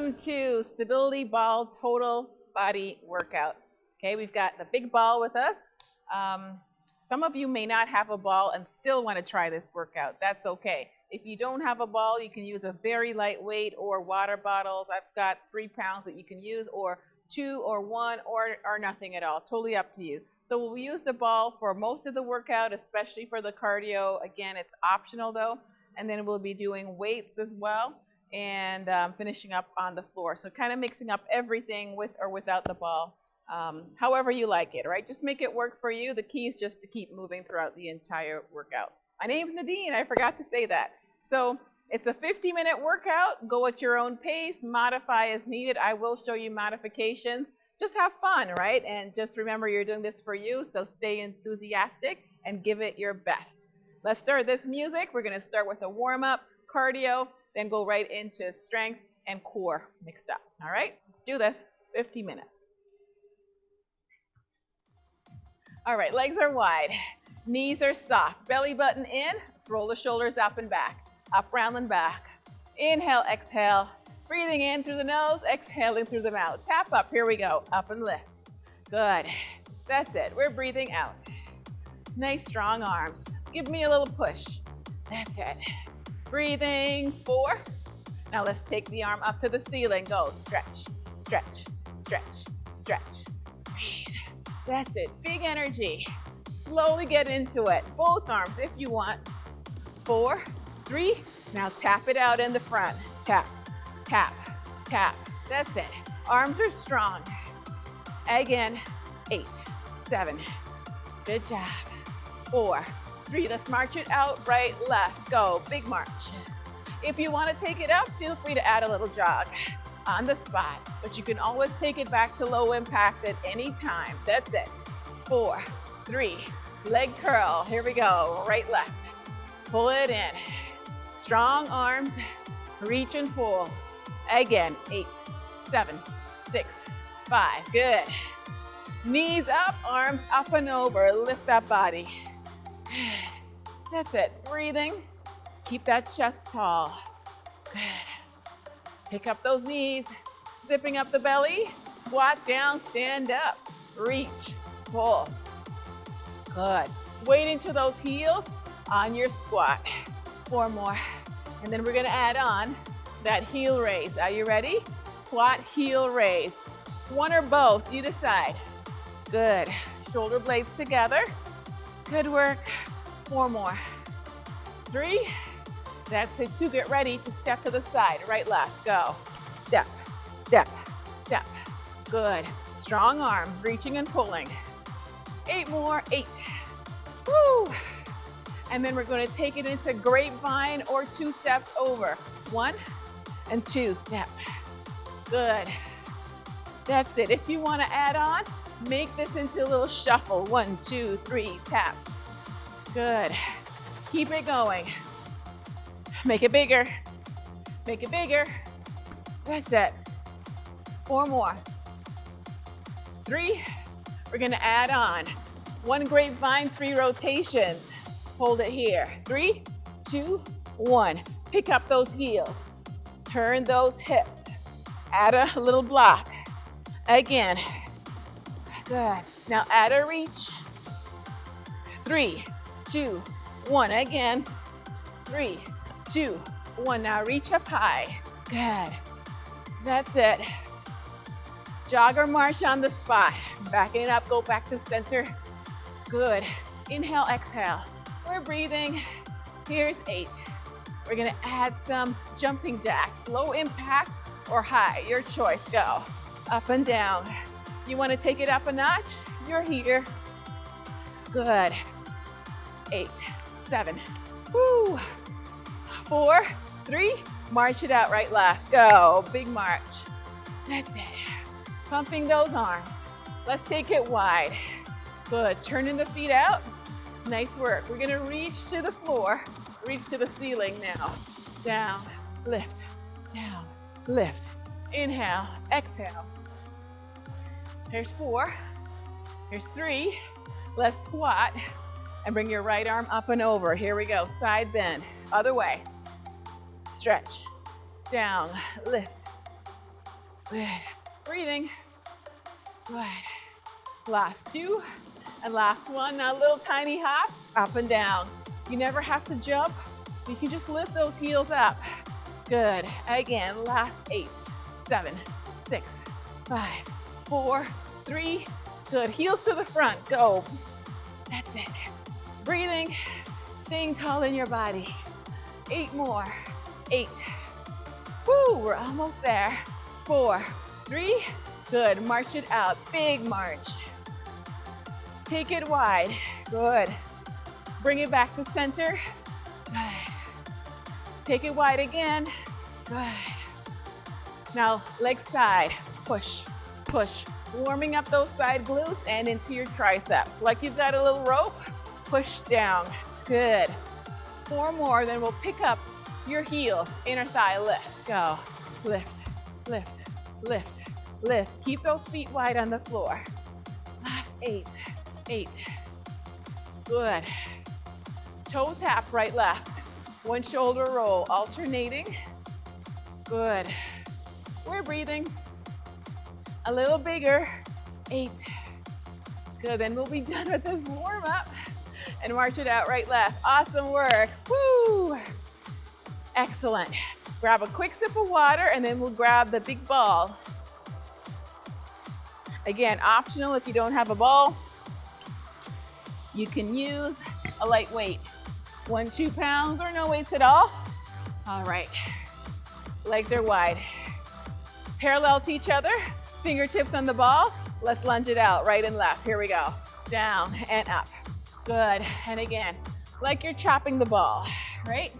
Welcome to Stability Ball Total Body Workout. Okay, we've got the big ball with us. Some of you may not have a ball and still want to try this workout. That's okay. If you don't have a ball, you can use a very lightweight or water bottles. I've got 3 pounds that you can use, or 2 or 1 or nothing at all. Totally up to you. So we'll use the ball for most of the workout, especially for the cardio. Again, it's optional though. And then we'll be doing weights as well, and finishing up on the floor. So kind of mixing up everything with or without the ball, however you like it, right? Just make it work for you. The key is just to keep moving throughout the entire workout. My name's Nadene, I forgot to say that. So it's a 50-minute workout. Go at your own pace, modify as needed. I will show you modifications. Just have fun, right? And just remember you're doing this for you, so stay enthusiastic and give it your best. Let's start this music. We're gonna start with a warm-up, cardio, then go right into strength and core mixed up. All right, let's do this, 50 minutes. All right, legs are wide, knees are soft, belly button in. Let's roll the shoulders up and back, up, round, and back. Inhale, exhale, breathing in through the nose, exhaling through the mouth. Tap up, here we go, up and lift. Good, that's it, we're breathing out. Nice strong arms. Give me a little push. That's it. Breathing, 4. Now let's take the arm up to the ceiling. Go, stretch, stretch, stretch, stretch. Breathe. That's it, big energy. Slowly get into it. Both arms if you want. 4, 3. Now tap it out in the front. Tap, tap, tap. That's it. Arms are strong. Again, 8, 7. Good job. 4, 3, let's march it out, right, left, go, big march. If you want to take it up, feel free to add a little jog on the spot, but you can always take it back to low impact at any time. That's it. 4, 3, leg curl, here we go, right, left. Pull it in. Strong arms, reach and pull. Again, 8, 7, 6, 5, good. Knees up, arms up and over, lift that body. That's it, breathing, keep that chest tall. Good. Pick up those knees, zipping up the belly, squat down, stand up, reach, pull. Good. Weight into those heels on your squat. 4 more. And then we're gonna add on that heel raise. Are you ready? Squat, heel raise. 1 or both, you decide. Good. Shoulder blades together. Good work. 4 more. 3. That's it. 2. Get ready to step to the side. Right, left. Go. Step, step, step. Good. Strong arms, reaching and pulling. 8 more. 8. Woo. And then we're going to take it into grapevine or 2 steps over. 1 and 2 step. Good. That's it. If you want to add on, make this into a little shuffle. 1, 2, 3, tap. Good. Keep it going. Make it bigger. Make it bigger. That's it. 4 more. 3. We're going to add on 1 grapevine, 3 rotations. Hold it here. 3, 2, 1. Pick up those heels. Turn those hips. Add a little block. Again. Good. Now add a reach. 3, 2, 1. Again. 3, 2, 1. Now reach up high. Good. That's it. Jog or march on the spot. Backing up, go back to center. Good. Inhale, exhale. We're breathing. Here's 8. We're gonna add some jumping jacks. Low impact or high, your choice. Go. Up and down. You wanna take it up a notch? You're here. Good. 8, 7. Woo. 4, 3. March it out, right, left. Go. Big march. That's it. Pumping those arms. Let's take it wide. Good. Turning the feet out. Nice work. We're gonna reach to the floor, reach to the ceiling now. Down, lift, down, lift. Inhale, exhale. Here's 4, here's 3. Let's squat and bring your right arm up and over. Here we go, side bend, other way. Stretch, down, lift, Good. Breathing. Good. Last two. And last one. Now little tiny hops up and down. You never have to jump. You can just lift those heels up. Good. Again, last 8, 7, 6, 5, 4, 3. Good. Heels to the front. Go. That's it. Breathing. Staying tall in your body. 8 more. 8. Woo, we're almost there. 4, 3. Good. March it out. Big march. Take it wide. Good. Bring it back to center. Good. Take it wide again. Good. Now, leg side. Push, push. Warming up those side glutes and into your triceps. Like you've got a little rope. Push down. Good. 4 more, then we'll pick up your heels. Inner thigh lift. Go. Lift, lift, lift, lift. Keep those feet wide on the floor. Last 8. 8. Good. Toe tap, right, left. One shoulder roll, alternating. Good. We're breathing. A little bigger. 8. Good, then we'll be done with this warm up. And march it out, right, left. Awesome work. Woo! Excellent. Grab a quick sip of water and then we'll grab the big ball. Again, optional if you don't have a ball. You can use a light weight. 1, 2 pounds or no weights at all. All right. Legs are wide. Parallel to each other. Fingertips on the ball. Let's lunge it out, right and left. Here we go. Down and up. Good. And again, like you're chopping the ball, right?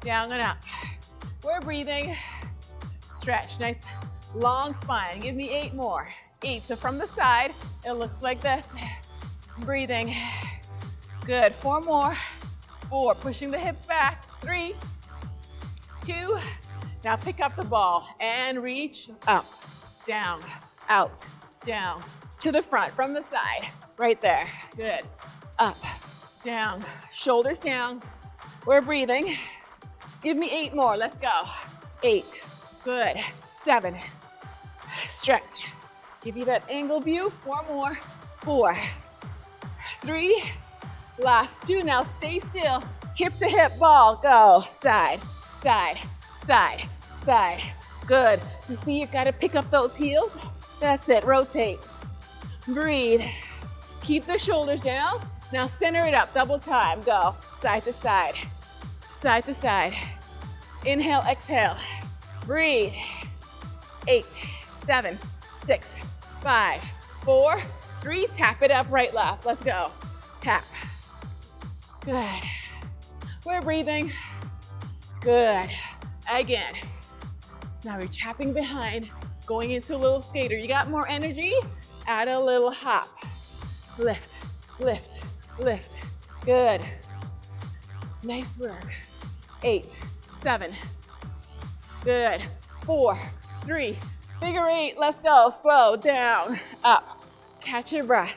Down and up. We're breathing. Stretch. Nice long spine. Give me 8 more. 8. So from the side, it looks like this. Breathing. Good. 4 more. 4. Pushing the hips back. 3, 2. Now pick up the ball and reach up, down, out, down, to the front, from the side. Right there. Good. Up, down, shoulders down. We're breathing. Give me 8 more. Let's go. 8. Good. 7. Stretch. Give you that angle view. 4 more. 4. 3. Last 2. Now stay still. Hip to hip ball. Go. Side, side, side, side. Good. You see you've got to pick up those heels. That's it. Rotate. Breathe. Keep the shoulders down. Now center it up. Double time. Go. Side to side. Side to side. Inhale, exhale. Breathe. 8, 7, 6, 5, 4, 3. Tap it up, right, left. Let's go. Tap. Good. We're breathing. Good. Again. Now we're tapping behind, going into a little skater. You got more energy? Add a little hop. Lift, lift, lift. Good. Nice work. 8, 7. Good. 4, 3. Figure 8. Let's go. Slow down. Up. Catch your breath.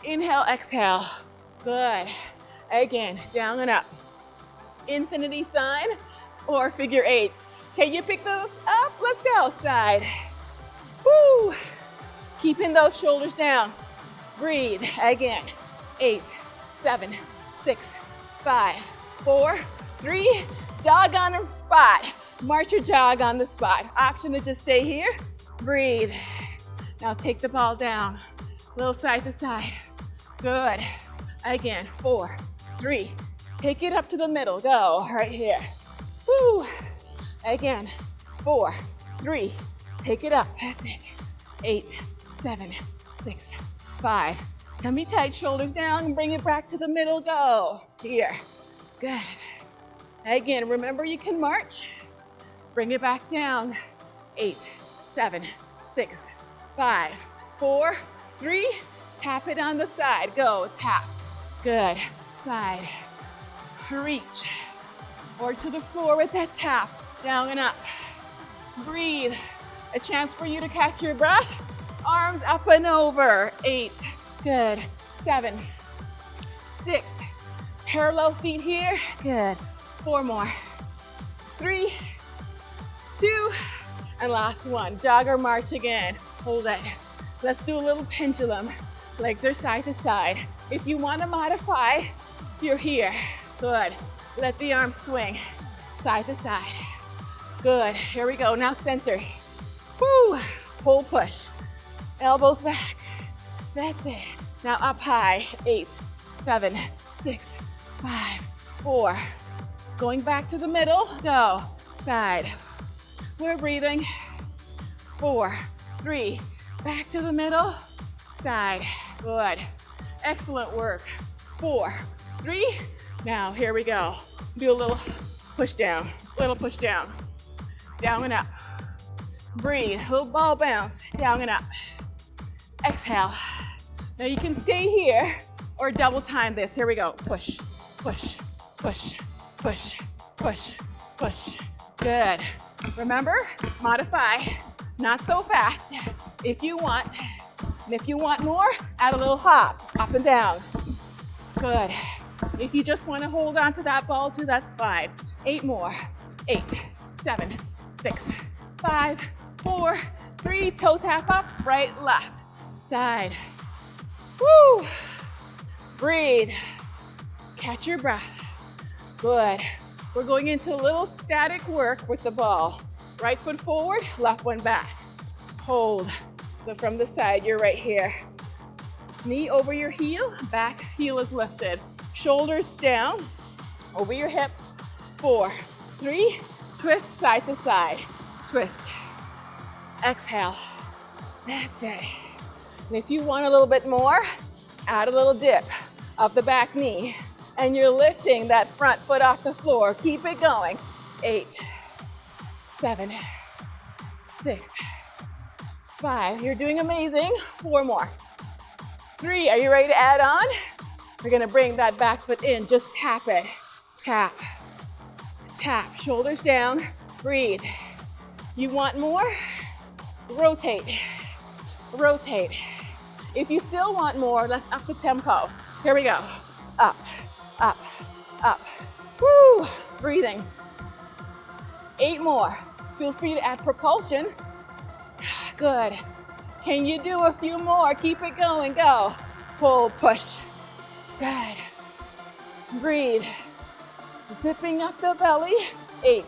Inhale, exhale. Good. Again, down and up. Infinity sign or figure 8. Can you pick those up? Let's go. Side. Woo. Keeping those shoulders down. Breathe. Again. 8, 7, 6, 5, 4, 3. Jog on the spot. March or jog on the spot. Option to just stay here. Breathe. Now take the ball down. Little side to side. Good. Again. 4, 3. Take it up to the middle. Go. Right here. Woo. Again. 4, 3. Take it up. That's it. 8, 7, 6, 5. Tummy tight, shoulders down. Bring it back to the middle. Go. Here. Good. Again, remember you can march. Bring it back down. 8, 7, 6, 5, 4, 3. Tap it on the side. Go. Tap. Good. Side. Reach. Or to the floor with that tap. Down and up. Breathe. A chance for you to catch your breath. Arms up and over. 8. Good. 7, 6. Parallel feet here. Good. 4 more. 3, 2. And last one, jog or march again. Hold it. Let's do a little pendulum. Legs are side to side. If you want to modify, you're here. Good. Let the arms swing side to side. Good. Here we go. Now center. Woo. Pull, push. Elbows back. That's it. Now up high. 8, 7, 6, 5, 4. Going back to the middle. Go. Side. We're breathing. 4, 3. Back to the middle. Side. Good. Excellent work. 4, 3. Now here we go. Do a little push down. Little push down. Down and up. Breathe. Little ball bounce. Down and up. Exhale. Now you can stay here or double time this. Here we go. Push, push, push, push, push, push. Good. Remember, modify. Not so fast. If you want. And if you want more, add a little hop. Up and down. Good. If you just want to hold on to that ball too, that's fine. 8 more. 8, 7, 6, 5, 4, 3. Toe tap up. Right, left. Side. Woo! Breathe. Catch your breath. Good. We're going into a little static work with the ball. Right foot forward, left one back. Hold. So from the side, you're right here. Knee over your heel, back heel is lifted. Shoulders down, over your hips. 4, 3, twist side to side. Twist. Exhale. That's it. And if you want a little bit more, add a little dip of the back knee. And you're lifting that front foot off the floor. Keep it going. 8, 7, 6, 5. You're doing amazing. 4 more. 3. Are you ready to add on? We're gonna bring that back foot in. Just tap it. Tap. Tap. Shoulders down. Breathe. You want more? Rotate. Rotate. If you still want more, let's up the tempo. Here we go. Up, up, up. Woo! Breathing. 8 more. Feel free to add propulsion. Good. Can you do a few more? Keep it going. Go. Pull, push. Good. Breathe. Zipping up the belly. 8.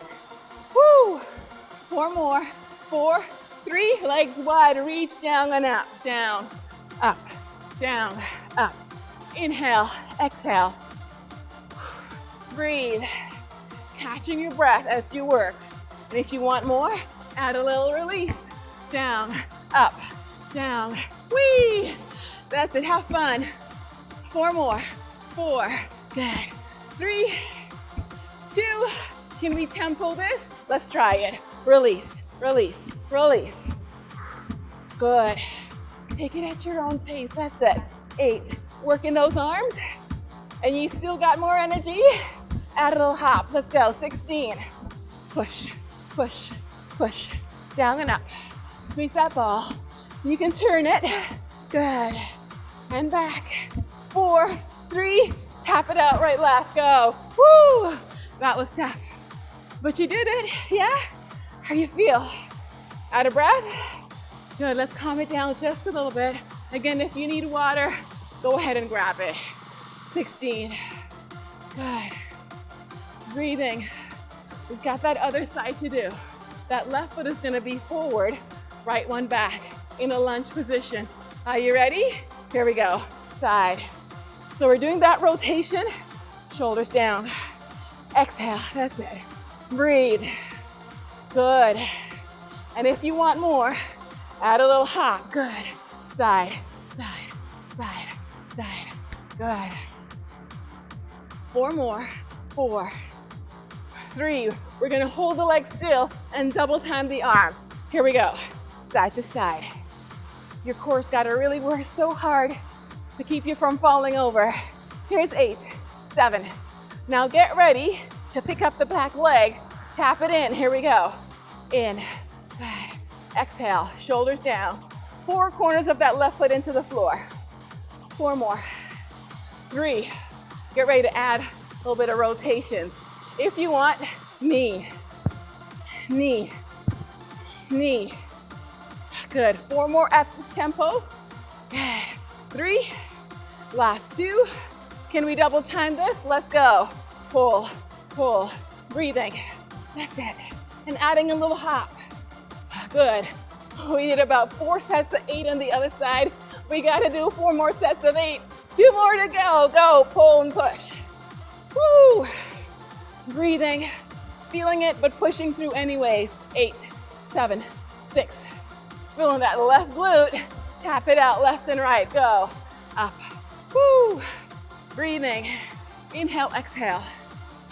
Woo! 4 more. 4, 3. Legs wide. Reach down and up. Down, up, down, up. Inhale, exhale. Breathe. Catching your breath as you work. And if you want more, add a little release. Down, up, down. Whee! That's it. Have fun. 4 more. 4. Good. 3, 2. Can we tempo this? Let's try it. Release, release, release. Good. Take it at your own pace. That's it. 8. Working those arms. And you still got more energy. Add a little hop. Let's go. 16. Push, push, push. Down and up. Squeeze that ball. You can turn it. Good. And back. 4, 3. Tap it out. Right, left. Go. Woo! That was tough. But you did it. Yeah? How you feel? Out of breath? Good. Let's calm it down just a little bit. Again, if you need water, go ahead and grab it. 16. Good. Breathing. We've got that other side to do. That left foot is gonna be forward, right one back in a lunge position. Are you ready? Here we go. Side. So we're doing that rotation. Shoulders down. Exhale. That's it. Breathe. Good. And if you want more, add a little hop. Good. Side, side, side, side. Good. 4 more. 4, 3. We're gonna hold the legs still and double time the arms. Here we go. Side to side. Your core's gotta really work so hard to keep you from falling over. Here's 8, 7. Now get ready to pick up the back leg. Tap it in. Here we go. In. Good. Exhale. Shoulders down. 4 corners of that left foot into the floor. 4 more. 3. Get ready to add a little bit of rotations. If you want, knee, knee, knee. Good. 4 more at this tempo. Good. 3. Last 2. Can we double time this? Let's go. Pull, pull, breathing. That's it. And adding a little hop. Good. We did about 4 sets of 8 on the other side. We got to do 4 more sets of 8. 2 more to go. Go, pull and push. Woo. Breathing, feeling it, but pushing through anyways. 8, 7, 6. Feeling that left glute. Tap it out left and right. Go. Up. Woo. Breathing. Inhale, exhale.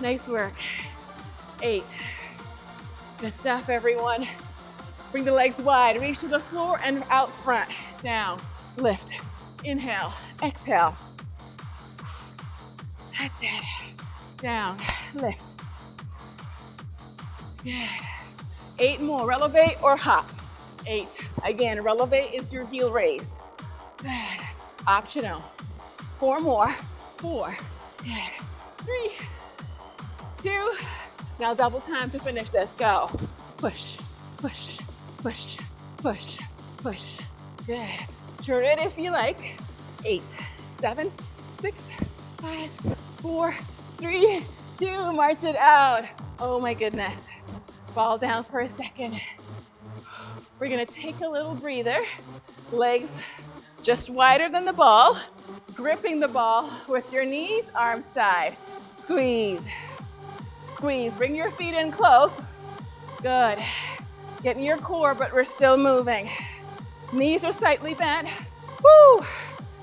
Nice work. 8. Good stuff, everyone. Bring the legs wide. Reach to the floor and out front. Down. Lift. Inhale. Exhale. That's it. Down. Lift. Good. 8 more. Relevate or hop. 8. Again, relevate is your heel raise. Good. Optional. 4 more. 4. Good. 3. 2. Now double time to finish this. Go. Push, push, push, push, push. Good. Turn it if you like. 8, 7, 6, 5, 4, 3, 2. March it out. Oh my goodness. Fall down for a second. We're gonna take a little breather. Legs just wider than the ball. Gripping the ball with your knees, arms side. Squeeze, squeeze. Bring your feet in close. Good. Get in your core, but we're still moving. Knees are slightly bent. Woo!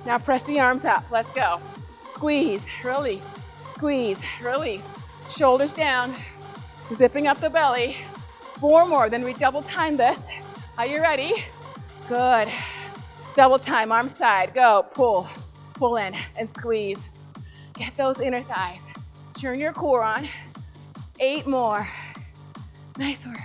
Now press the arms up. Let's go. Squeeze, release, squeeze, release. Shoulders down. Zipping up the belly. 4 more, then we double time this. Are you ready? Good. Double time, arm side. Go. Pull, pull in, and squeeze. Get those inner thighs. Turn your core on. 8 more. Nice work.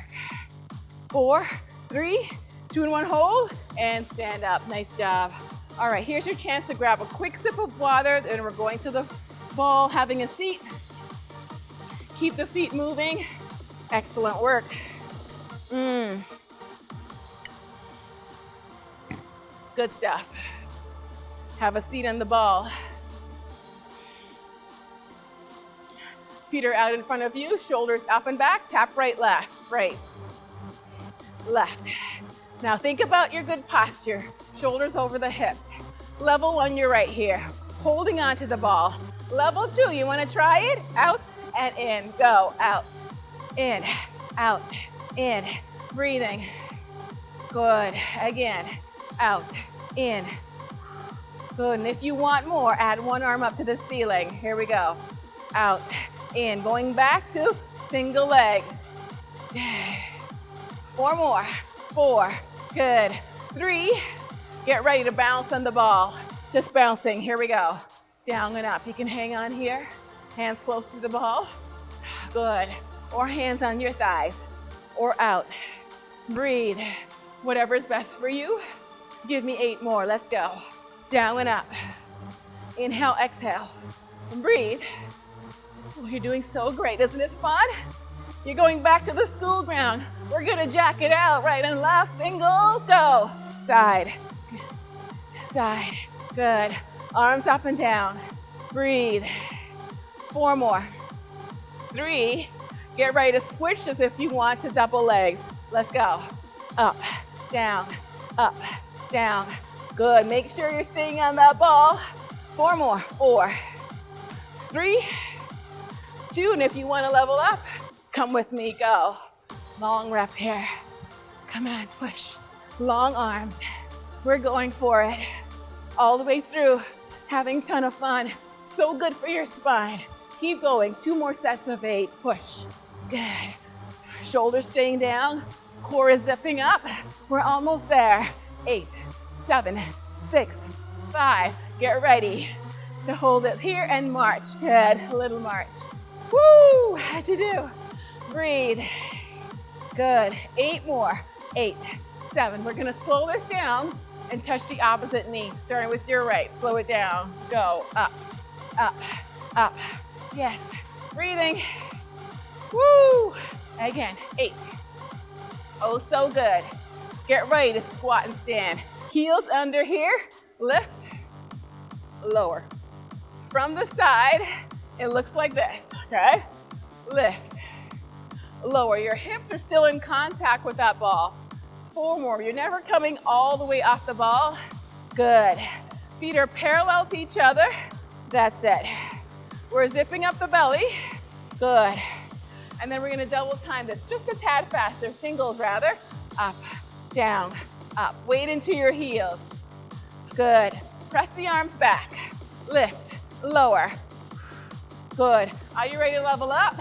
4, 3, 2 and 1 hold, and stand up. Nice job. All right, here's your chance to grab a quick sip of water, then we're going to the ball, having a seat. Keep the feet moving. Excellent work. Good stuff. Have a seat on the ball. Feet are out in front of you, shoulders up and back, tap right, left, right, left. Now think about your good posture. Shoulders over the hips. Level 1, you're right here. Holding on to the ball. Level 2, you wanna try it? Out and in, go, out, in, out, in. Breathing. Good, again, out, in. Good, and if you want more, add 1 arm up to the ceiling. Here we go. Out, in, going back to single leg. 4 more, 4, good. 3, get ready to bounce on the ball. Just bouncing, here we go. Down and up, you can hang on here. Hands close to the ball. Good, or hands on your thighs, or out. Breathe, whatever's best for you. Give me 8 more, let's go. Down and up. Inhale, exhale, and breathe. Oh, you're doing so great, isn't this fun? You're going back to the school ground. We're gonna jack it out, right and left, singles, go. Side, side, good. Arms up and down, breathe. 4 more, 3, get ready to switch as if you want to double legs. Let's go, up, down, good. Make sure you're staying on that ball. 4 more, 4, 3, 2, and if you wanna level up, come with me, go. Long rep here. Come on, push. Long arms. We're going for it. All the way through, having a ton of fun. So good for your spine. Keep going, 2 more sets of 8, push. Good. Shoulders staying down, core is zipping up. We're almost there. 8, 7, 6, 5. Get ready to hold it here and march. Good, a little march. Woo, how'd you do? Breathe. Good, 8 more. 8, 7. We're gonna slow this down and touch the opposite knee, starting with your right. Slow it down. Go, up, up, up. Yes, breathing. Woo. Again, 8. Oh, so good. Get ready to squat and stand. Heels under here, lift, lower. From the side, it looks like this, okay? Lift, lower. Your hips are still in contact with that ball. 4 more. You're never coming all the way off the ball. Good. Feet are parallel to each other. That's it. We're zipping up the belly. Good. And then we're gonna double time this just a tad faster, singles rather. Up, down, up. Weight into your heels. Good. Press the arms back. Lift, lower. Good. Are you ready to level up?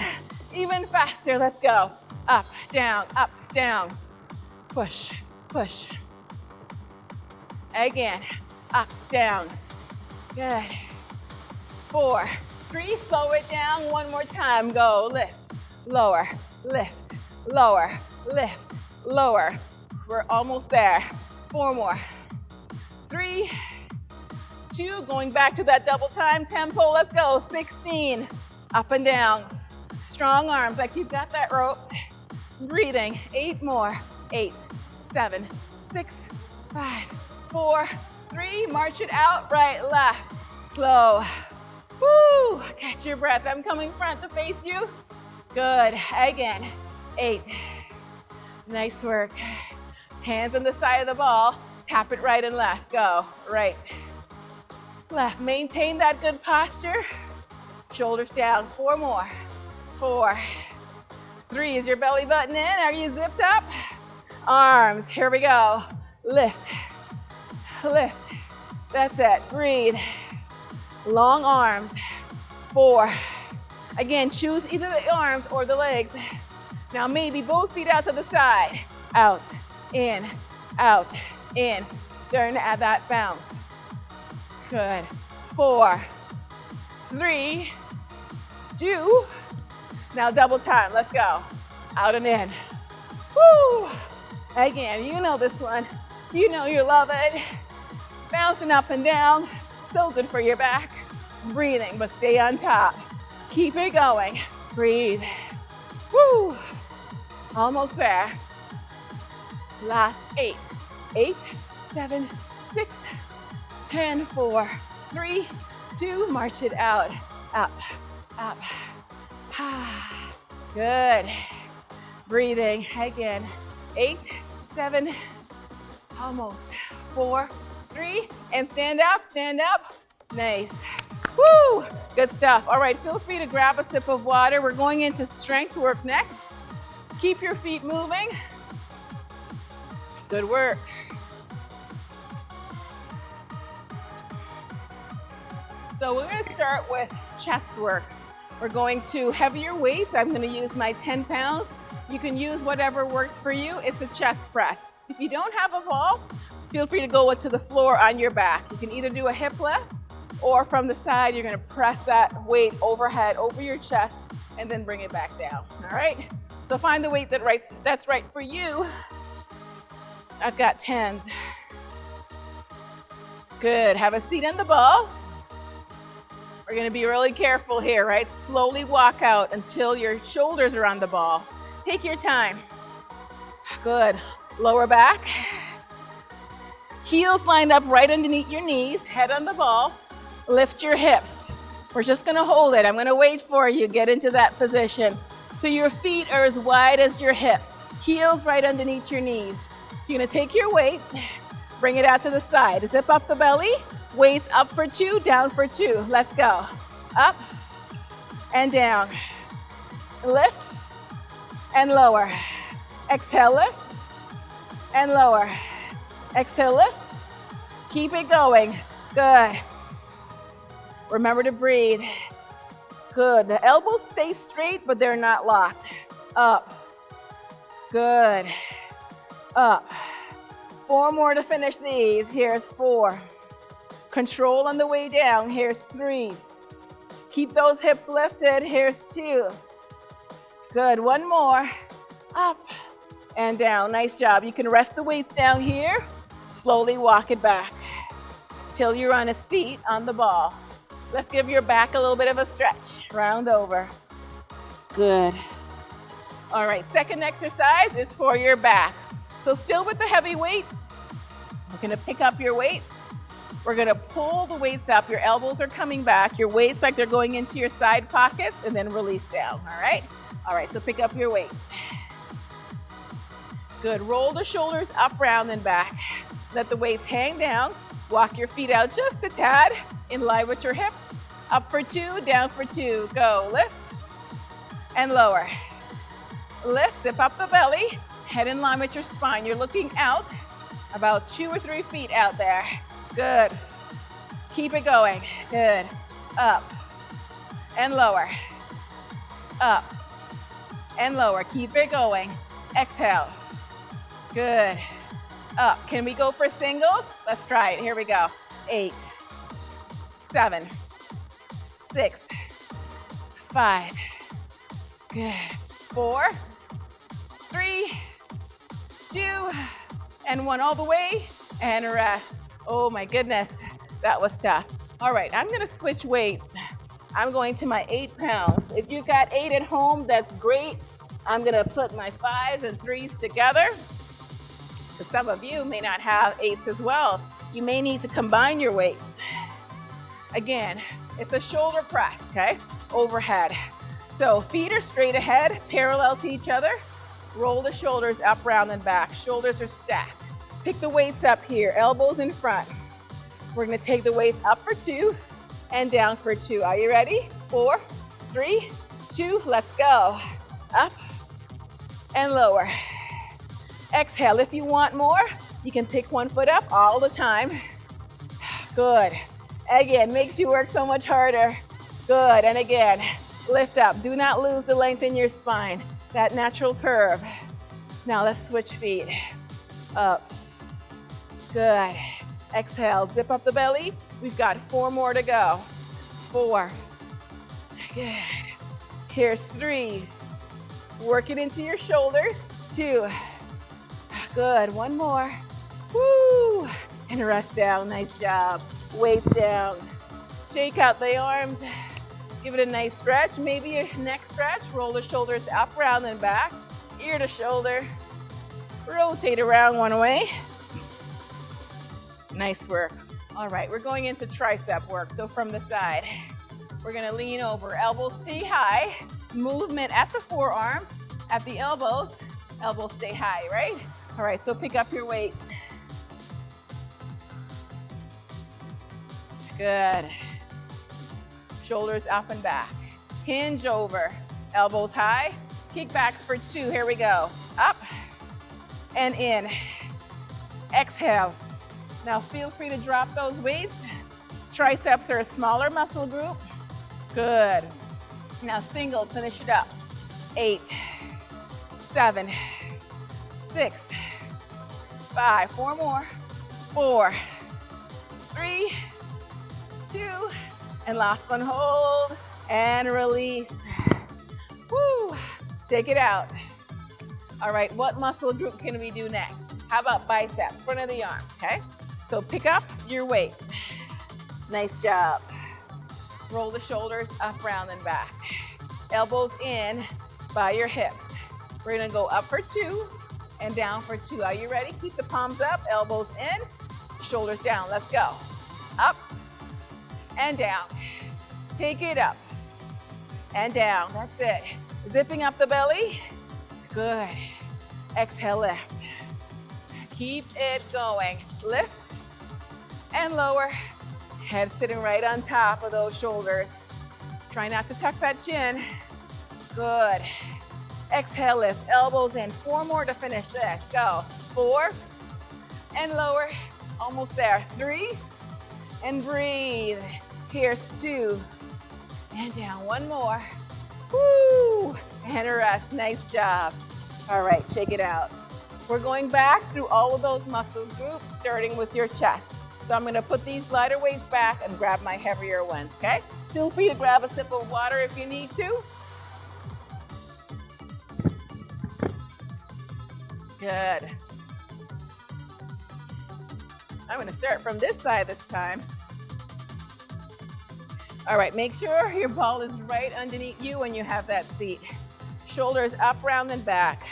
Even faster, let's go. Up, down, push, push. Again, up, down, good. 4, 3, slow it down, one more time, go, lift, lower, lift, lower, lift, lower. We're almost there, 4 more. 3, 2, going back to that double time tempo, let's go, 16, up and down. Strong arms, like you've got that rope. Breathing, 8 more. 8, 7, 6, 5, 4, 3. March it out, right, left. Slow. Woo, catch your breath. I'm coming front to face you. Good, again. 8. Nice work. Hands on the side of the ball. Tap it right and left. Go, right, left. Maintain that good posture. Shoulders down, 4 more. 4, 3, is your belly button in? Are you zipped up? Arms, here we go. Lift, lift. That's it, breathe. Long arms, 4. Again, choose either the arms or the legs. Now maybe both feet out to the side. Out, in, starting to add that bounce. Good, 4, 3, 2, now double time, let's go. Out and in. Woo! Again, you know this one. You know you love it. Bouncing up and down, so good for your back. Breathing, but stay on top. Keep it going. Breathe. Woo! Almost there. Last 8. 8, 7, 6, and 4, 3, 2, march it out. Up, up. Good. Breathing again. 8, 7, almost. 4, 3, and stand up, stand up. Nice. Woo! Good stuff. All right, feel free to grab a sip of water. We're going into strength work next. Keep your feet moving. Good work. So we're going to start with chest work. We're going to heavier weights. I'm going to use my 10 pounds. You can use whatever works for you. It's a chest press. If you don't have a ball, feel free to go to the floor on your back. You can either do a hip lift or from the side, you're going to press that weight overhead over your chest and then bring it back down. All right? So find the weight that's right for you. I've got 10s. Good. Have a seat on the ball. We're going to be really careful here, right? Slowly walk out until your shoulders are on the ball. Take your time. Good. Lower back. Heels lined up right underneath your knees. Head on the ball. Lift your hips. We're just going to hold it. I'm going to wait for you. Get into that position. So your feet are as wide as your hips. Heels right underneath your knees. You're going to take your weights. Bring it out to the side. Zip up the belly. Weights up for 2, down for 2. Let's go. Up and down. Lift and lower. Exhale, lift and lower. Exhale, lift. Keep it going. Good. Remember to breathe. Good. The elbows stay straight, but they're not locked. Up. Good. Up. 4 more to finish these. Here's 4. Control on the way down. Here's 3. Keep those hips lifted. Here's 2. Good. 1 more. Up and down. Nice job. You can rest the weights down here. Slowly walk it back till you're on a seat on the ball. Let's give your back a little bit of a stretch. Round over. Good. All right, second exercise is for your back. So still with the heavy weights, we're gonna pick up your weights. We're gonna pull the weights up. Your elbows are coming back. Your weights like they're going into your side pockets and then release down, all right? All right, so pick up your weights. Good, roll the shoulders up, round, and back. Let the weights hang down. Walk your feet out just a tad, in line with your hips. Up for 2, down for 2. Go, lift and lower. Lift, zip up the belly, head in line with your spine. You're looking out about 2 or 3 feet out there. Good. Keep it going. Good. Up and lower. Up and lower. Keep it going. Exhale. Good. Up. Can we go for singles? Let's try it. Here we go. 8, 7, 6, 5. Good. 4, 3, 2, and 1. All the way and rest. Oh my goodness, that was tough. All right, I'm gonna switch weights. I'm going to my 8 pounds. If you got 8 at home, that's great. I'm gonna put my 5s and 3s together. Because some of you may not have 8s as well. You may need to combine your weights. Again, it's a shoulder press, okay? Overhead. So feet are straight ahead, parallel to each other. Roll the shoulders up, round, and back. Shoulders are stacked. Pick the weights up here, elbows in front. We're gonna take the weights up for 2 and down for 2. Are you ready? 4, 3, 2, let's go. Up and lower. Exhale. If you want more, you can pick one foot up all the time. Good. Again, makes you work so much harder. Good, and again, lift up. Do not lose the length in your spine, that natural curve. Now let's switch feet. Up. Good. Exhale, zip up the belly. We've got 4 more to go. 4. Good. Here's 3. Work it into your shoulders. 2. Good. 1 more. Woo. And rest down. Nice job. Weights down. Shake out the arms. Give it a nice stretch. Maybe a neck stretch. Roll the shoulders up, round, and back. Ear to shoulder. Rotate around one way. Nice work. All right, we're going into tricep work. So from the side, we're gonna lean over. Elbows stay high. Movement at the forearms, at the elbows. Elbows stay high, right? All right, so pick up your weights. Good. Shoulders up and back. Hinge over. Elbows high. Kickbacks for 2. Here we go. Up and in. Exhale. Now feel free to drop those weights. Triceps are a smaller muscle group. Good. Now singles, finish it up. 8, 7, 6, 5. 4 more. 4, 3, 2, and last one, hold and release. Woo, shake it out. All right, what muscle group can we do next? How about biceps, front of the arm, okay? So pick up your weights. Nice job. Roll the shoulders up, round, and back. Elbows in by your hips. We're gonna go up for 2 and down for 2. Are you ready? Keep the palms up, elbows in, shoulders down. Let's go. Up and down. Take it up and down. That's it. Zipping up the belly. Good. Exhale, lift. Keep it going. Lift and lower. Head sitting right on top of those shoulders. Try not to tuck that chin. Good. Exhale, lift. Elbows in. 4 more to finish this. Go. 4 and lower. Almost there. 3 and breathe. Here's 2 and down. 1 more. Woo! And a rest. Nice job. All right, shake it out. We're going back through all of those muscle groups, starting with your chest. So I'm gonna put these lighter weights back and grab my heavier ones, okay? Feel free to grab a sip of water if you need to. Good. I'm gonna start from this side this time. All right, make sure your ball is right underneath you when you have that seat. Shoulders up, round, and back.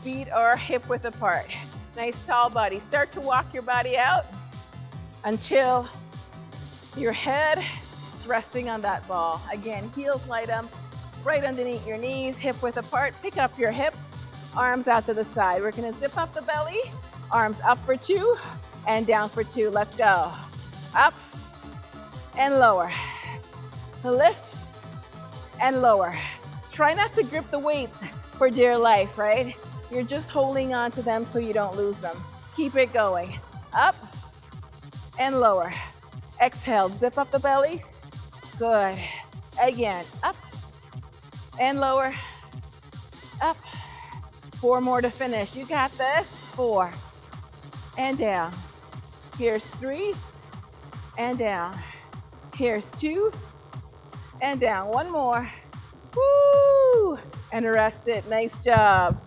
Feet are hip width apart. Nice tall body. Start to walk your body out until your head is resting on that ball. Again, heels light up, right underneath your knees, hip width apart. Pick up your hips, arms out to the side. We're gonna zip up the belly, arms up for 2, and down for 2. Let's go. Up and lower. Lift and lower. Try not to grip the weights for dear life, right? You're just holding on to them so you don't lose them. Keep it going. Up and lower. Exhale, zip up the belly. Good. Again, up and lower. Up. 4 more to finish. You got this. 4 and down. Here's 3 and down. Here's 2 and down. 1 more. Woo! And rest it. Nice job.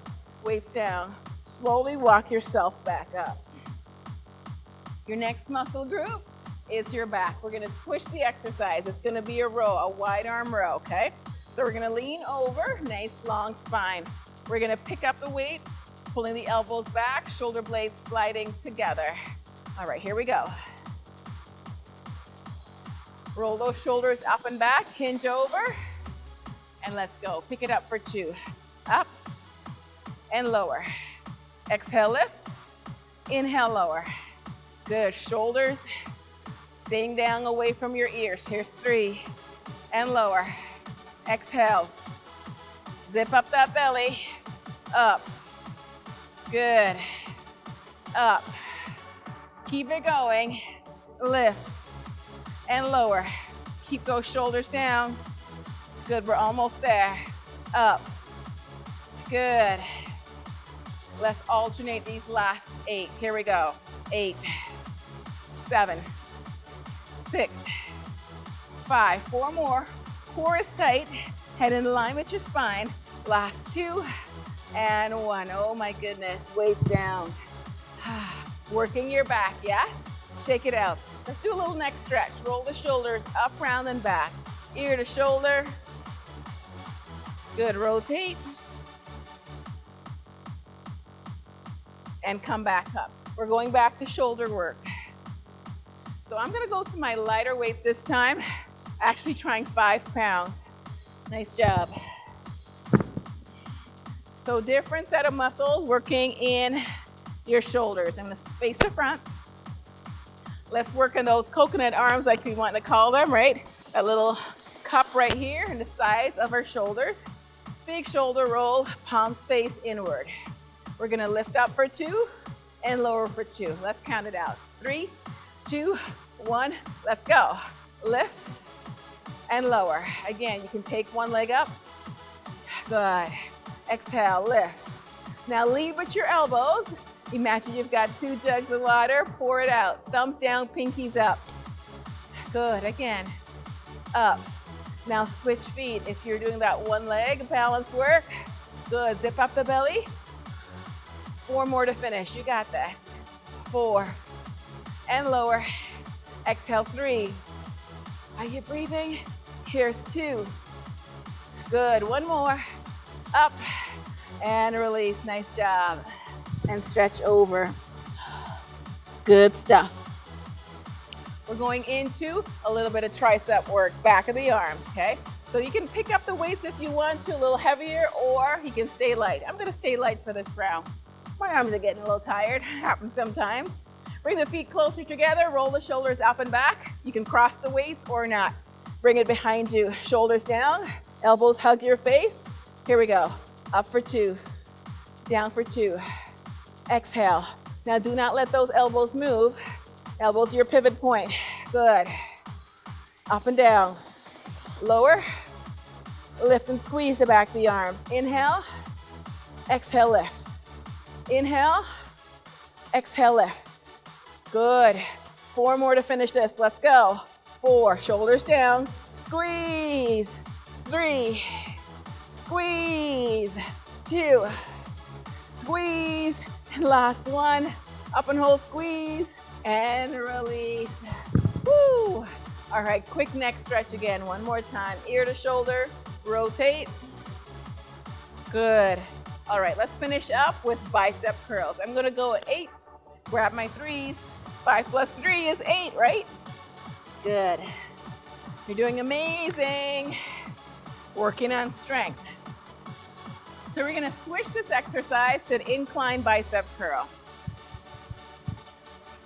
Weights down. Slowly walk yourself back up. Your next muscle group is your back. We're gonna switch the exercise. It's gonna be a row, a wide arm row, okay? So we're gonna lean over, nice long spine. We're gonna pick up the weight, pulling the elbows back, shoulder blades sliding together. All right, here we go. Roll those shoulders up and back, hinge over, and let's go. Pick it up for 2. Up and lower. Exhale, lift. Inhale, lower. Good. Shoulders staying down away from your ears. Here's 3 and lower. Exhale. Zip up that belly. Up. Good. Up. Keep it going. Lift and lower. Keep those shoulders down. Good. We're almost there. Up. Good. Let's alternate these last 8. Here we go. 8, 7, 6, 5. 4 more. Core is tight. Head in line with your spine. Last 2 and 1. Oh my goodness. Weight down. Working your back, yes? Shake it out. Let's do a little neck stretch. Roll the shoulders up, round, and back. Ear to shoulder. Good. Rotate. And come back up. We're going back to shoulder work. So I'm gonna go to my lighter weights this time, actually trying 5 pounds. Nice job. So different set of muscles working in your shoulders. I'm gonna face the front. Let's work on those coconut arms, like we want to call them, right? That little cup right here in the sides of our shoulders. Big shoulder roll, palms face inward. We're gonna lift up for 2 and lower for 2. Let's count it out. 3, 2, 1, let's go. Lift and lower. Again, you can take one leg up. Good. Exhale, lift. Now lead with your elbows. Imagine you've got 2 jugs of water, pour it out. Thumbs down, pinkies up. Good, again, up. Now switch feet. If you're doing that one leg balance work, good, zip up the belly. 4 more to finish, you got this. 4, and lower. Exhale, 3. Are you breathing? Here's 2. Good, 1 more. Up, and release, nice job. And stretch over. Good stuff. We're going into a little bit of tricep work, back of the arms, okay? So you can pick up the weights if you want to, a little heavier, or you can stay light. I'm gonna stay light for this round. My arms are getting a little tired, happens sometimes. Bring the feet closer together, roll the shoulders up and back. You can cross the weights or not. Bring it behind you, shoulders down, elbows hug your face. Here we go, up for 2, down for 2. Exhale. Now do not let those elbows move. Elbows your pivot point. Good. Up and down. Lower. Lift and squeeze the back of the arms. Inhale. Exhale, lift. Inhale. Exhale, lift. Good. 4 more to finish this. Let's go. 4. Shoulders down. Squeeze. 3. Squeeze. 2. Squeeze. And last 1. Up and hold, squeeze. And release. Woo! All right, quick neck stretch again. 1 more time. Ear to shoulder. Rotate. Good. All right, let's finish up with bicep curls. I'm gonna go at 8s, grab my 3s. 5 plus 3 is 8, right? Good. You're doing amazing. Working on strength. So we're gonna switch this exercise to an incline bicep curl.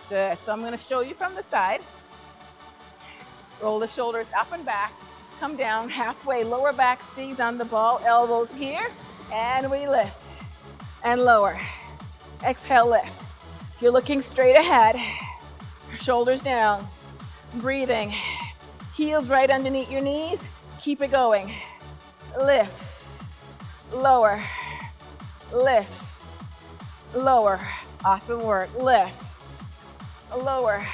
Good, so I'm gonna show you from the side. Roll the shoulders up and back, come down halfway, lower back stays on the ball, elbows here, and we lift and lower. Exhale, lift. If you're looking straight ahead, shoulders down, breathing. Heels right underneath your knees, keep it going. Lift, lower, lift, lower. Awesome work. Lift, lower,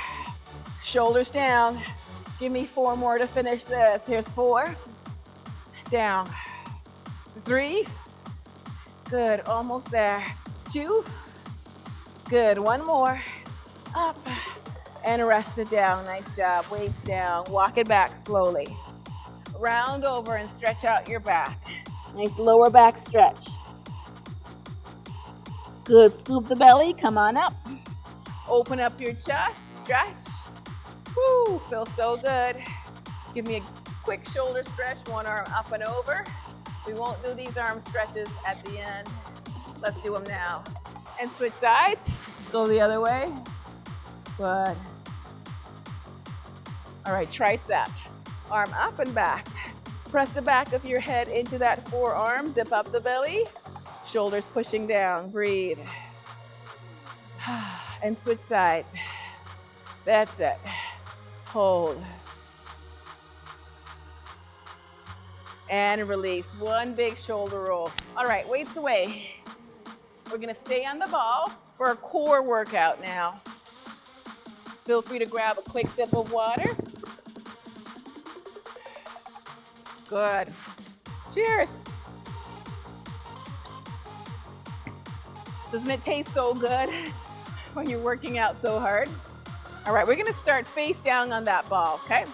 shoulders down. Give me 4 more to finish this. Here's 4, down, 3, good, almost there, 2, good, 1 more, up, and rest it down. Nice job. Weights down. Walk it back slowly. Round over and stretch out your back. Nice lower back stretch. Good. Scoop the belly. Come on up. Open up your chest. Stretch. Woo. Feels so good. Give me a quick shoulder stretch. One arm up and over. We won't do these arm stretches at the end. Let's do them now. And switch sides. Go the other way. Good. All right, tricep. Arm up and back. Press the back of your head into that forearm. Zip up the belly. Shoulders pushing down. Breathe. And switch sides. That's it. Hold. And release. One big shoulder roll. All right, weights away. We're gonna stay on the ball for a core workout now. Feel free to grab a quick sip of water. Good. Cheers. Doesn't it taste so good when you're working out so hard? All right, we're gonna start face down on that ball, okay?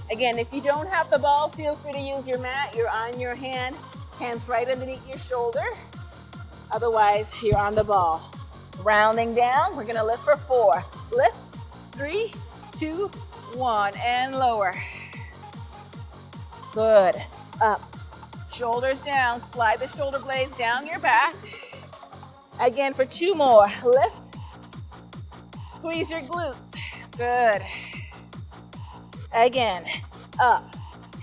Again, if you don't have the ball, feel free to use your mat. You're on your hand, hands right underneath your shoulder. Otherwise, you're on the ball. Rounding down, we're gonna lift for 4. Lift, 3, 2, 1, and lower. Good. Up. Shoulders down. Slide the shoulder blades down your back. Again for 2 more. Lift. Squeeze your glutes. Good. Again. Up.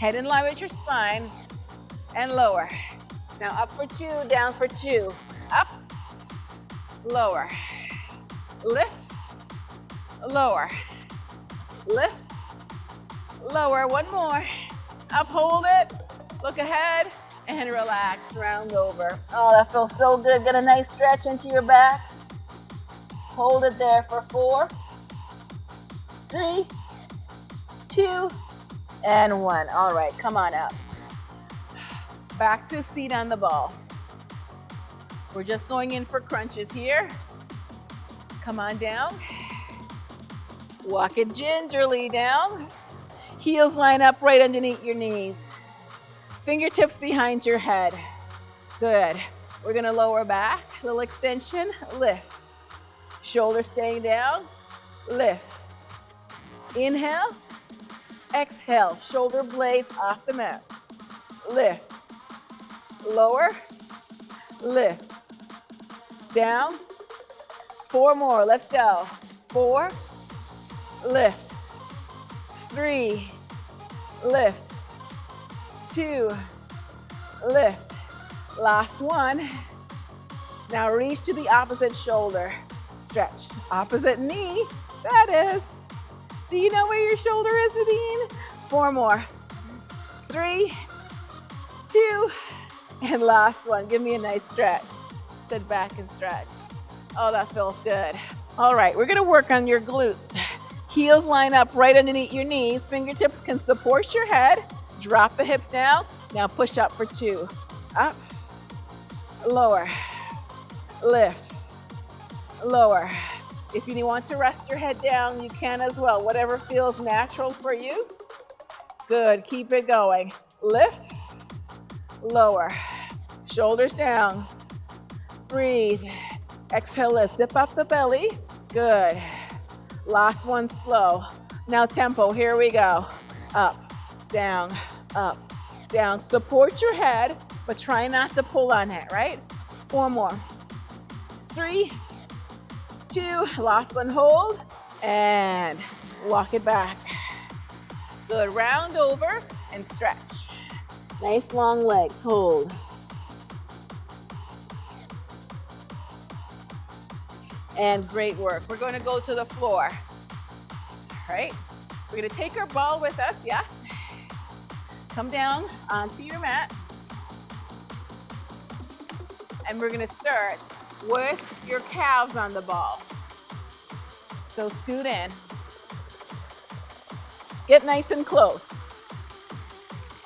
Head in line with your spine. And lower. Now up for 2, down for 2. Up. Lower. Lift. Lower. Lift. Lower. 1 more. Up, hold it. Look ahead and relax. Round over. Oh, that feels so good. Get a nice stretch into your back. Hold it there for 4, 3, 2, and 1. All right, come on up. Back to seat on the ball. We're just going in for crunches here. Come on down. Walk it gingerly down. Heels line up right underneath your knees. Fingertips behind your head. Good. We're gonna lower back, little extension, lift. Shoulders staying down, lift. Inhale, exhale, shoulder blades off the mat. Lift, lower, lift. Down, 4 more, let's go. 4, lift. 3, lift. 2, lift. Last one. Now reach to the opposite shoulder. Stretch. Opposite knee, that is. Do you know where your shoulder is, Nadene? 4 more. 3, 2, and last one. Give me a nice stretch. Sit back and stretch. Oh, that feels good. All right, we're gonna work on your glutes. Heels line up right underneath your knees. Fingertips can support your head. Drop the hips down. Now push up for 2. Up, lower, lift, lower. If you want to rest your head down, you can as well. Whatever feels natural for you. Good, keep it going. Lift, lower. Shoulders down. Breathe. Exhale, lift. Zip up the belly. Good. Last one, slow. Now tempo, here we go. Up, down, up, down. Support your head, but try not to pull on it, right? 4 more. 3, 2, last one, hold, and walk it back. Good, round over and stretch. Nice long legs, hold. And great work. We're going to go to the floor. All right, we're going to take our ball with us, yes. Come down onto your mat. And we're going to start with your calves on the ball. So scoot in. Get nice and close.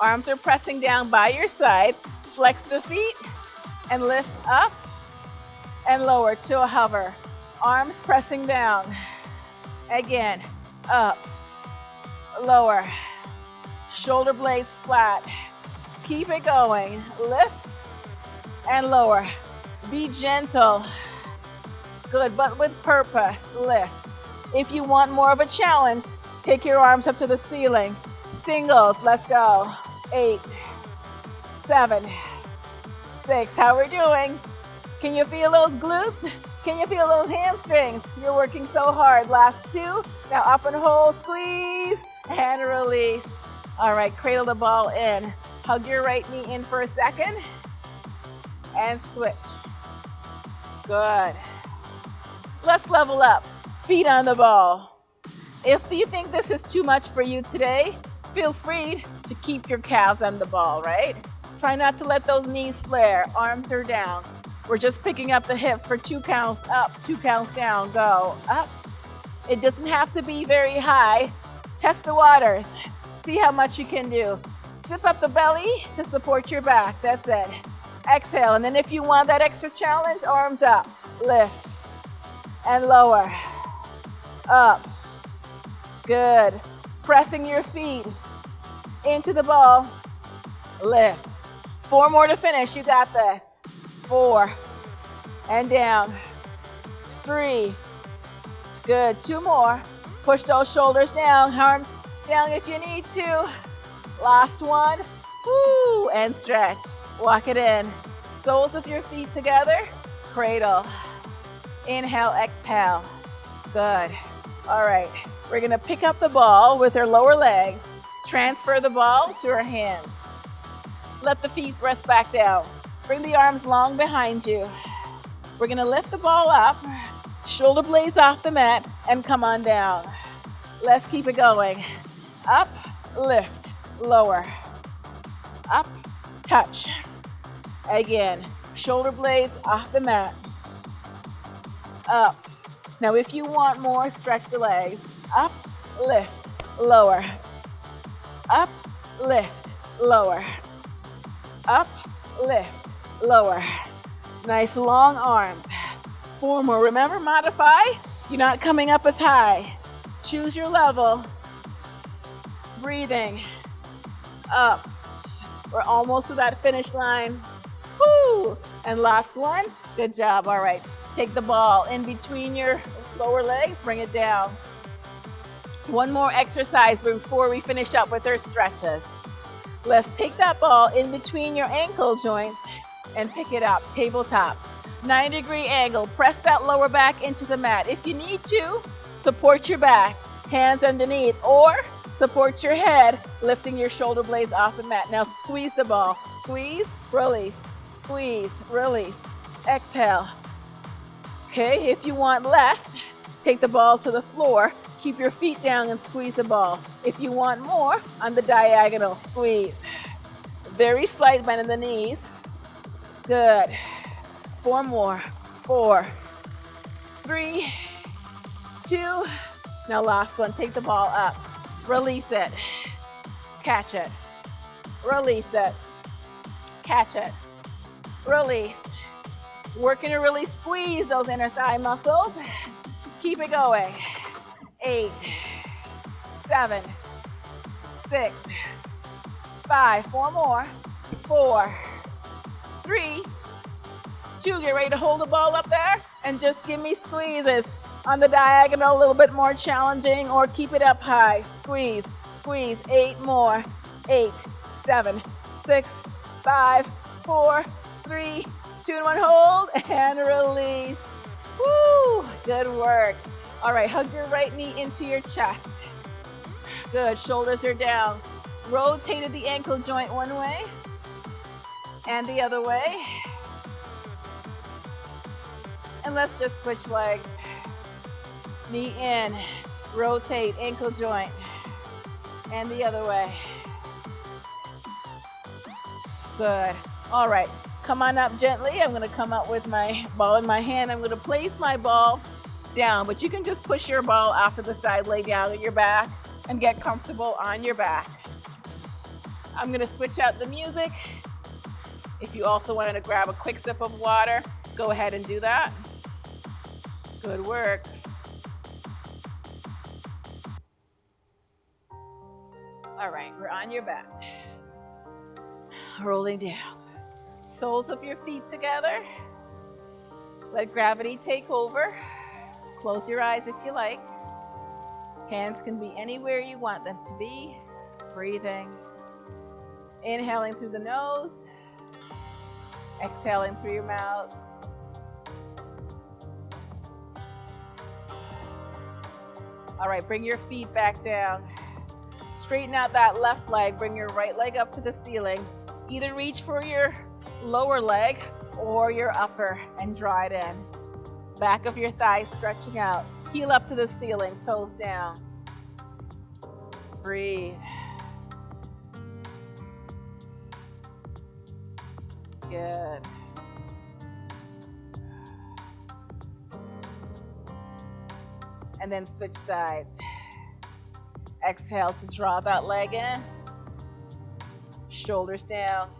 Arms are pressing down by your side. Flex the feet and lift up and lower to a hover. Arms pressing down. Again, up, lower. Shoulder blades flat. Keep it going. Lift and lower. Be gentle. Good, but with purpose. Lift. If you want more of a challenge, take your arms up to the ceiling. Singles, let's go. 8, 7, 6. How we're doing? Can you feel those glutes? Can you feel those hamstrings? You're working so hard. Last 2. Now up and hold, squeeze, and release. All right, cradle the ball in. Hug your right knee in for a second. And switch. Good. Let's level up. Feet on the ball. If you think this is too much for you today, feel free to keep your calves on the ball, right? Try not to let those knees flare. Arms are down. We're just picking up the hips for 2 counts up, 2 counts down. Go up. It doesn't have to be very high. Test the waters. See how much you can do. Zip up the belly to support your back. That's it. Exhale. And then if you want that extra challenge, arms up. Lift and lower. Up. Good. Pressing your feet into the ball. Lift. 4 more to finish. You got this. 4 and down. 3. Good. 2 more. Push those shoulders down. Arms down if you need to. Last one. Woo, and stretch. Walk it in. Soles of your feet together. Cradle. Inhale, exhale. Good. All right. We're going to pick up the ball with our lower legs. Transfer the ball to our hands. Let the feet rest back down. Bring the arms long behind you. We're going to lift the ball up. Shoulder blades off the mat and come on down. Let's keep it going. Up, lift, lower. Up, touch. Again, shoulder blades off the mat. Up. Now if you want more, stretch the legs. Up, lift, lower. Up, lift, lower. Up, lift, lower. Nice long arms. 4 more. Remember, modify. You're not coming up as high. Choose your level. Breathing. Up. We're almost to that finish line. Woo! And last one. Good job. All right. Take the ball in between your lower legs. Bring it down. 1 more exercise before we finish up with our stretches. Let's take that ball in between your ankle joints and pick it up. Tabletop. 9-degree angle. Press that lower back into the mat. If you need to, support your back. Hands underneath, or support your head, lifting your shoulder blades off the mat. Now squeeze the ball. Squeeze, release, squeeze, release. Exhale. Okay, if you want less, take the ball to the floor. Keep your feet down and squeeze the ball. If you want more, on the diagonal, squeeze. Very slight bend in the knees. Good. 4 more. 4, 3, 2. Now last one, take the ball up. Release it. Catch it. Release it. Catch it. Release. Working to really squeeze those inner thigh muscles. Keep it going. 8, 7, 6, 5. 4 more. 4, 3, 2, get ready to hold the ball up there and just give me squeezes. On the diagonal, a little bit more challenging, or keep it up high. Squeeze, squeeze, 8 more. 8, 7, 6, 5, 4, 3, 2, and 1, hold, and release. Woo, good work. All right, hug your right knee into your chest. Good, shoulders are down. Rotated the ankle joint one way and the other way. And let's just switch legs. Knee in, rotate ankle joint, and the other way. Good. All right, come on up gently. I'm gonna come up with my ball in my hand. I'm gonna place my ball down, but you can just push your ball off to the side, lay down on your back, and get comfortable on your back. I'm gonna switch out the music. If you also wanted to grab a quick sip of water, go ahead and do that. Good work. All right, we're on your back. Rolling down. Soles of your feet together. Let gravity take over. Close your eyes if you like. Hands can be anywhere you want them to be. Breathing. Inhaling through the nose. Exhaling through your mouth. All right, bring your feet back down. Straighten out that left leg. Bring your right leg up to the ceiling. Either reach for your lower leg or your upper and draw it in. Back of your thighs stretching out. Heel up to the ceiling, toes down. Breathe. Good. And then switch sides. Exhale to draw that leg in. Shoulders down.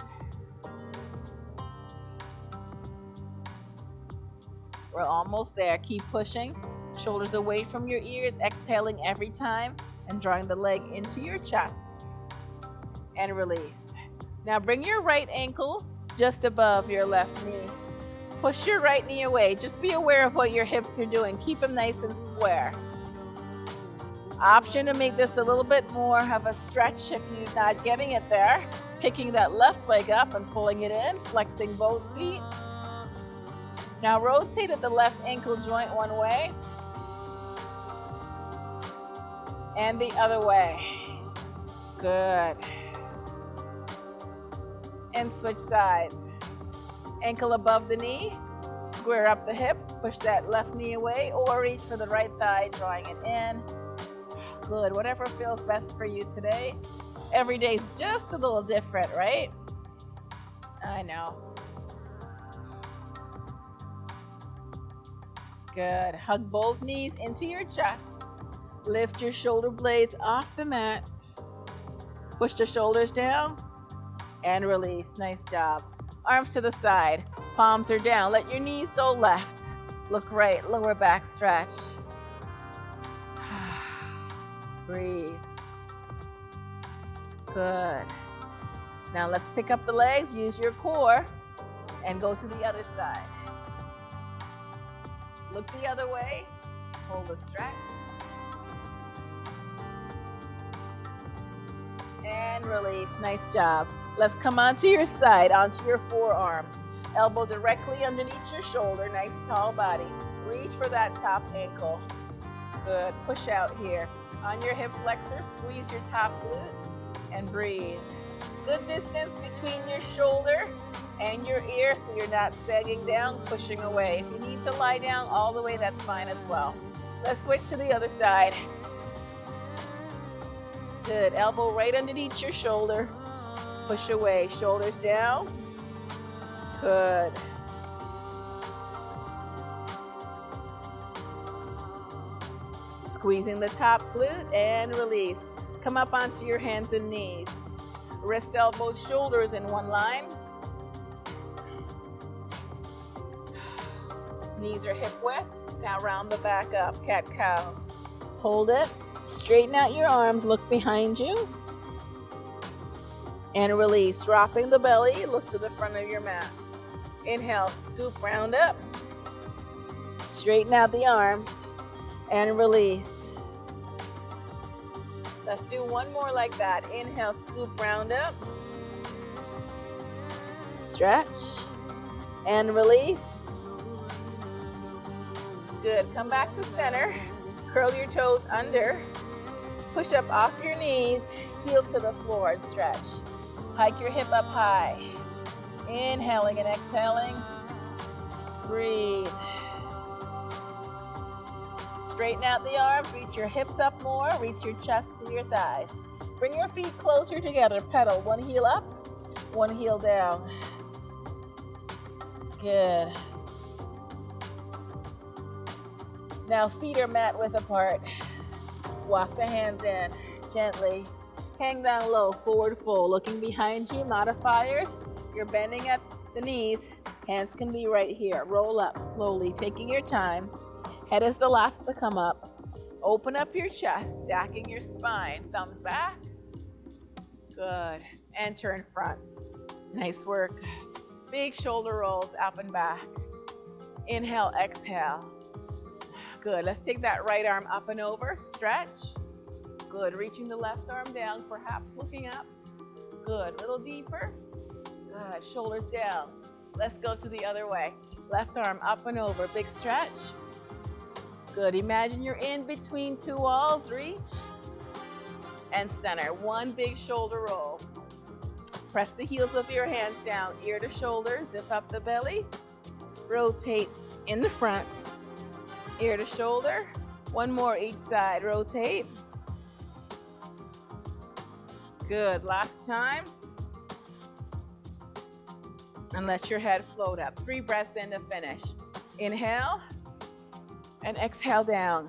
We're almost there. Keep pushing. Shoulders away from your ears. Exhaling every time and drawing the leg into your chest. And release. Now bring your right ankle just above your left knee. Push your right knee away. Just be aware of what your hips are doing. Keep them nice and square. Option to make this a little bit more of a stretch if you're not getting it there. Picking that left leg up and pulling it in, flexing both feet. Now rotate at the left ankle joint one way and the other way. Good. And switch sides. Ankle above the knee, square up the hips, push that left knee away or reach for the right thigh, drawing it in. Good, whatever feels best for you today. Every day's just a little different, right? I know. Good, hug both knees into your chest. Lift your shoulder blades off the mat. Push the shoulders down and release, nice job. Arms to the side, palms are down. Let your knees go left. Look right, lower back stretch. Breathe. Good. Now let's pick up the legs, use your core, and go to the other side. Look the other way, hold the stretch. And release, nice job. Let's come onto your side, onto your forearm. Elbow directly underneath your shoulder, nice tall body. Reach for that top ankle. Good, push out here. On your hip flexor, squeeze your top glute and breathe. Good distance between your shoulder and your ear so you're not sagging down, pushing away. If you need to lie down all the way, that's fine as well. Let's switch to the other side. Good, elbow right underneath your shoulder. Push away, shoulders down. Good. Squeezing the top glute and release. Come up onto your hands and knees. Wrist, elbow, shoulders in one line. Knees are hip width. Now round the back up, cat-cow. Hold it. Straighten out your arms, look behind you. And release. Dropping the belly, look to the front of your mat. Inhale, scoop, round up. Straighten out the arms and release. Let's do one more like that. Inhale, scoop, round up. Stretch and release. Good. Come back to center. Curl your toes under. Push up off your knees. Heels to the floor and stretch. Hike your hip up high. Inhaling and exhaling. Breathe. Straighten out the arms. Reach your hips up more. Reach your chest to your thighs. Bring your feet closer together. Pedal. One heel up, one heel down. Good. Now feet are mat width apart. Walk the hands in gently. Hang down low, forward fold. Looking behind you, modifiers. You're bending at the knees. Hands can be right here. Roll up slowly, taking your time. Head is the last to come up. Open up your chest, stacking your spine. Thumbs back. Good. And turn front. Nice work. Big shoulder rolls up and back. Inhale, exhale. Good. Let's take that right arm up and over. Stretch. Good. Reaching the left arm down, perhaps looking up. Good. A little deeper. Good. Shoulders down. Let's go to the other way. Left arm up and over. Big stretch. Good. Imagine you're in between two walls. Reach. And center. One big shoulder roll. Press the heels of your hands down, ear to shoulder. Zip up the belly. Rotate in the front. Ear to shoulder. One more each side. Rotate. Good. Last time. And let your head float up. 3 breaths in to finish. Inhale. And exhale down.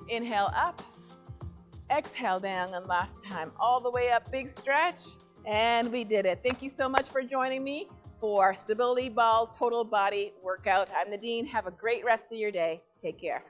Inhale up. Exhale down. And last time. All the way up. Big stretch. And we did it. Thank you so much for joining me for Stability Ball Total Body Workout. I'm Nadene. Have a great rest of your day. Take care.